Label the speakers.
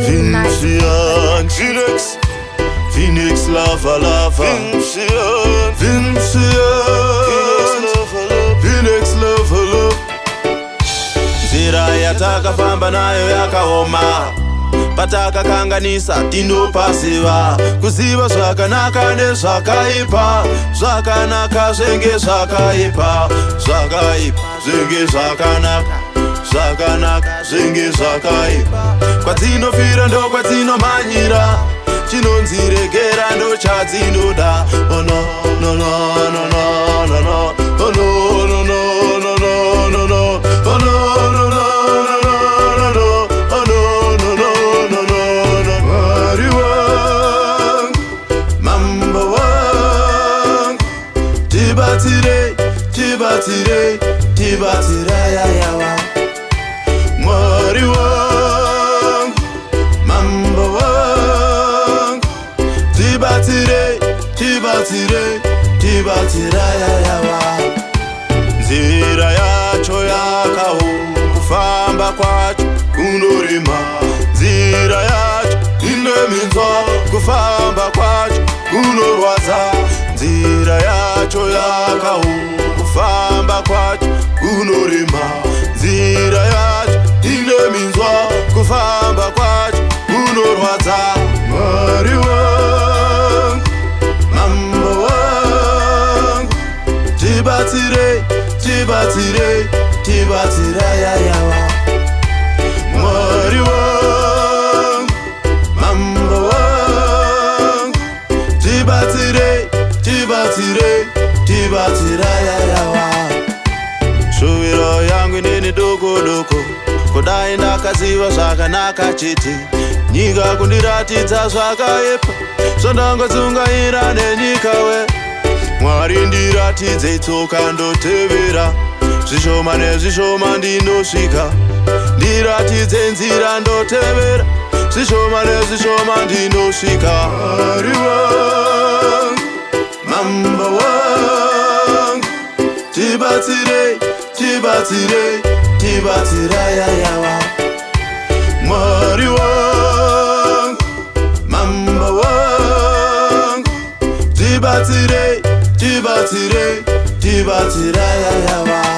Speaker 1: Vincian, Phoenix lava, Vincian, Phoenix lava. Nzira yatakafamba nayo yakaoma, patakakanganisa tinopasiva. Kuziva zvakanaka nezvakaipa, zvakanaka zvenge zvakaipa, zvakaipa zvenge zvakanaka, zvakanaka zvenge zvakaipa. Kwadzinofira ndo kwadzinomhanyira, chinonziregera ndo chadzinoda. Oh no, no, no, no, no, no, no. Oh no, no, no, no, no, no, no. Oh no, no, no, no, no, no. Oh no, no, no, no, no, no. Mwari wangu, mamba wangu, tibatire, tibatire, tibatire yayawa. Mwari wangu, mamba wangu, tibatire, tibatire, tibatire yayawa. Nzira yacho yakaoma, kufamba kwacho kunorema. Nzira yacho ine minzwa, kufamba kwacho kunorwadza. Nzira yacho yakaoma, kufamba kwacho kunorema. Nzira yacho ine minzwa, kufamba kwacho kunorwadza. Mwari wangu, mamba wangu, tibatire, tibatire, tibatire yayawa. Mwari wangu, mamba wangu, tibatire, tibatire, tibatire yayawa. Shuviro yangu inini doko doko, kudai ndakaziva zvakanaka chete. Nyika kundiratidza zvakaipa, zvandangotsungaira nenyika we. Mwari ndiratidze tsoka ndotevera, zvishoma nezvishoma ndinosvika. Ndiratidze nzira ndotevera, zvishoma nezvishoma ndinosvika. Mwari wangu, mamba wangu, tibatire, tibatire, tibatire yayawa. Mwari wangu, mamba wangu, tibatire, tibatire, tibatire yayawa.